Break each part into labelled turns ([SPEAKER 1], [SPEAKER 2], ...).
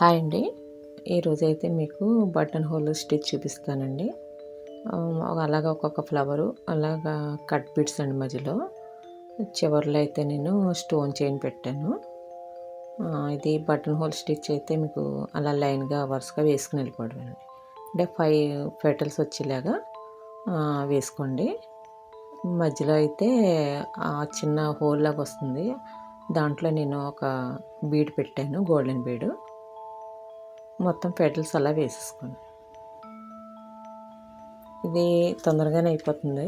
[SPEAKER 1] Hi అండి. ఈరోజైతే మీకు బటన్ హోల్ స్టిచ్ చూపిస్తానండి. అలాగా ఒక్కొక్క ఫ్లవరు అలాగా కట్ బిట్స్ అండి మధ్యలో. చివర్లో అయితే నేను స్టోన్ చైన్ పెట్టాను. ఇది బటన్ హోల్ స్టిచ్ అయితే మీకు అలా లైన్‌గా వరుసగా వేసుకొని వెళ్ళిపోవడమేనండి. అంటే 5 పెటల్స్ వచ్చేలాగా వేసుకోండి. మధ్యలో అయితే చిన్న హోల్ లాగా వస్తుంది. దాంట్లో నేను ఒక బీడ్ పెట్టాను, గోల్డెన్ బీడు. మొత్తం పెటల్స్ అలా వేసేసుకోండి. ఇది తొందరగానే అయిపోతుంది.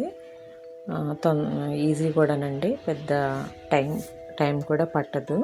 [SPEAKER 1] ఈజీ కూడానండి. పెద్ద టైం టైం కూడా పట్టదు.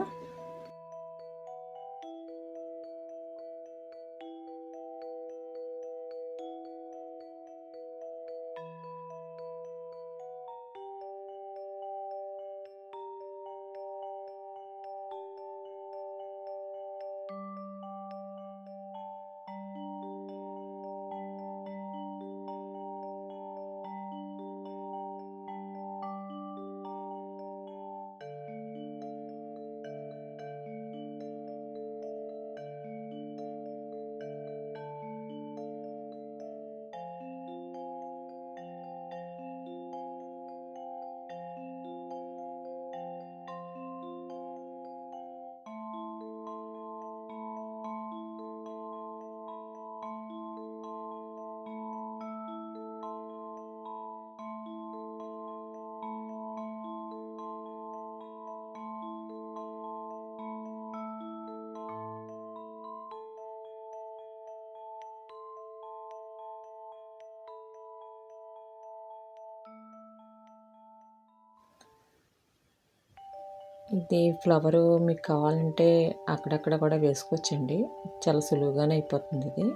[SPEAKER 1] ఇది ఫ్లవరు మీకు కావాలంటే అక్కడక్కడ కూడా వేసుకోవచ్చండి. చాలా సులువుగానే అయిపోతుంది ఇది.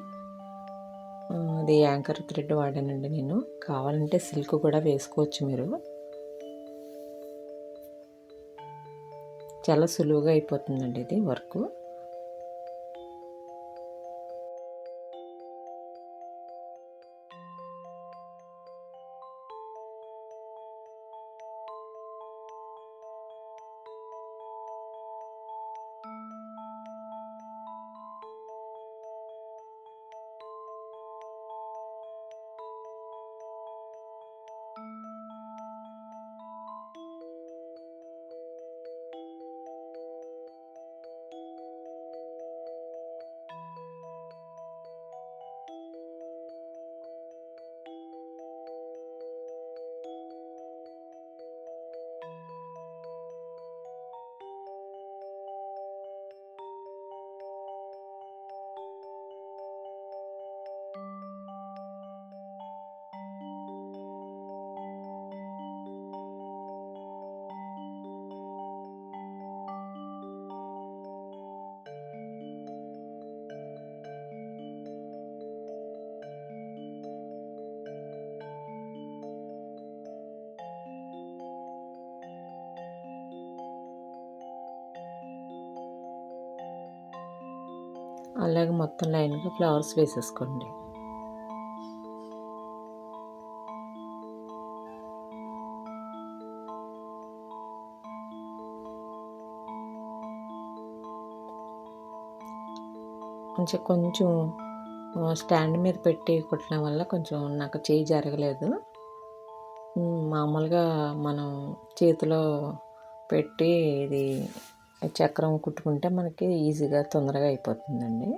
[SPEAKER 1] అది యాంకర్ థ్రెడ్ వాడానండి నేను. కావాలంటే సిల్క్ కూడా వేసుకోవచ్చు మీరు. చాలా సులువుగా అయిపోతుందండి ఇది వర్క్. అలాగే మొత్తం లైన్‌గా ఫ్లవర్స్ వేసేసుకోండి. కొంచెం స్టాండ్ మీద పెట్టి కుట్టడం వల్ల కొంచెం నాకు చెయ్యి జరగలేదు. మామూలుగా మనం చేతిలో పెట్టి ఇది చక్రం కుట్టుకుంటే మనకి ఈజీగా తొందరగా అయిపోతుందండి.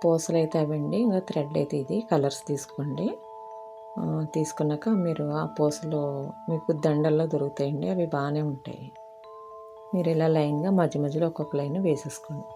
[SPEAKER 1] పూసలైతే అవండి. ఇంకా థ్రెడ్ అయితే ఇది కలర్స్ తీసుకోండి. తీసుకున్నాక మీరు ఆ పూసలు మీకు దండల్లో దొరుకుతాయండి. అవి బాగానే ఉంటాయి. మీరు ఇలా లైన్‌గా మధ్య మధ్యలో ఒక్కొక్క లైన్ వేసేసుకోండి.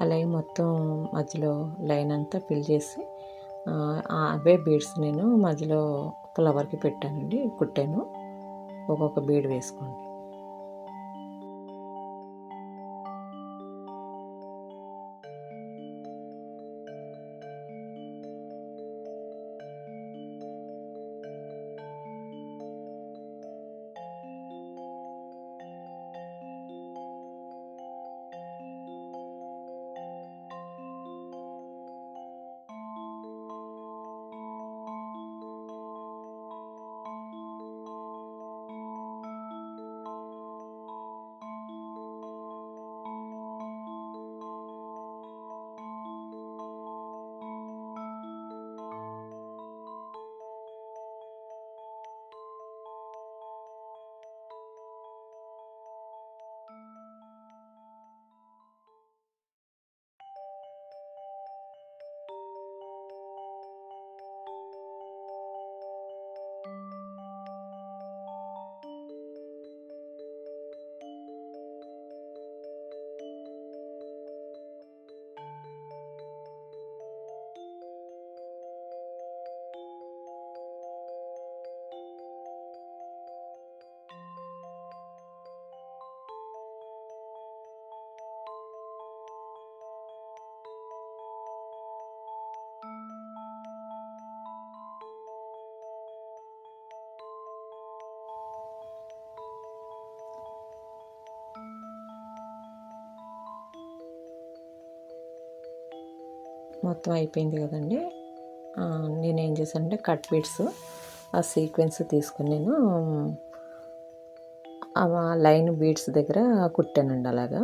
[SPEAKER 1] అలాగే మొత్తం మధ్యలో లైన్ అంతా ఫిల్ చేసి అవే బీడ్స్ నేను మధ్యలో ఫ్లవర్కి పెట్టానండి, కుట్టాను. ఒక్కొక్క బీడ్ వేసుకోండి. మొత్తం అయిపోయింది కదండి. నేనేం చేశానంటే కట్ బీడ్స్ ఆ సీక్వెన్స్ తీసుకుని నేను ఆ లైన్ బీడ్స్ దగ్గర కుట్టానండి అలాగా.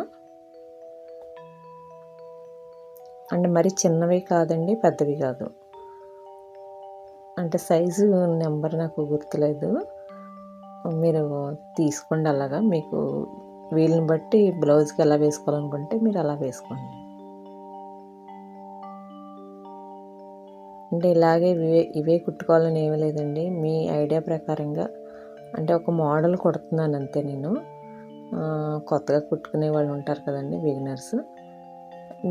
[SPEAKER 1] అంటే మరి చిన్నవి కాదండి, పెద్దవి కాదు. అంటే సైజు నెంబర్ నాకు గుర్తులేదు, మీరు తీసుకోండి అలాగా. మీకు వీలుని బట్టి బ్లౌజ్కి ఎలా వేసుకోవాలనుకుంటే మీరు అలా వేసుకోండి. అంటే ఇలాగే ఇవే కుట్టుకోవాలని ఏమీ లేదండి, మీ ఐడియా ప్రకారంగా. అంటే ఒక మోడల్ కుడుతున్నాను అంతే నేను. కొత్తగా కుట్టుకునే వాళ్ళు ఉంటారు కదండి, బిగినర్స్.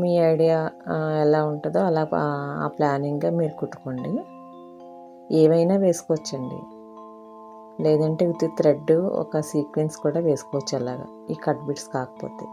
[SPEAKER 1] మీ ఐడియా ఎలా ఉంటుందో అలా ఆ ప్లానింగ్గా మీరు కుట్టుకోండి. ఏవైనా వేసుకోవచ్చండి, లేదంటే విత్ థ్రెడ్ ఒక సీక్వెన్స్ కూడా వేసుకోవచ్చు అలాగా, ఈ కట్ బిట్స్ కాకపోతే.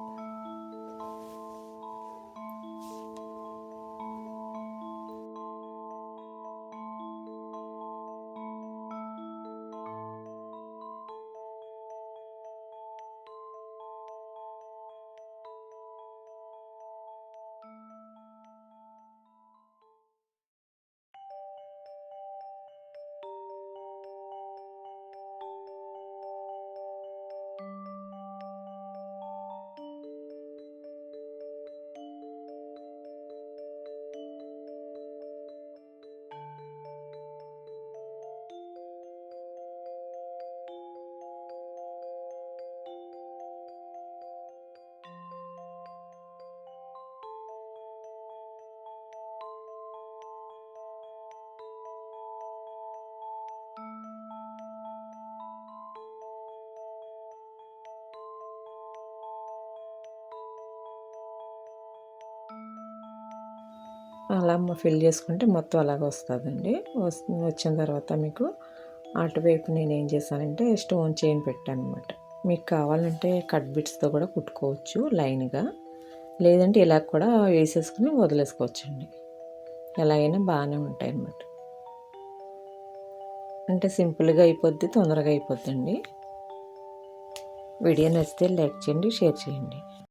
[SPEAKER 1] అలా ఫిల్ చేసుకుంటే మొత్తం అలాగ వస్తుందండి. వచ్చిన తర్వాత మీకు అటువైపు నేను ఏం చేశానంటే స్టోన్ చైన్ పెట్టాను అనమాట. మీకు కావాలంటే కట్ బిట్స్తో కూడా కుట్టుకోవచ్చు లైన్గా, లేదంటే ఇలా కూడా వేసేసుకుని వదిలేసుకోవచ్చండి. ఎలాగైనా బాగానే ఉంటాయి అన్నమాట. అంటే సింపుల్గా అయిపోద్ది, తొందరగా అయిపోద్దండి. వీడియో నచ్చితే లైక్ చేయండి, షేర్ చేయండి.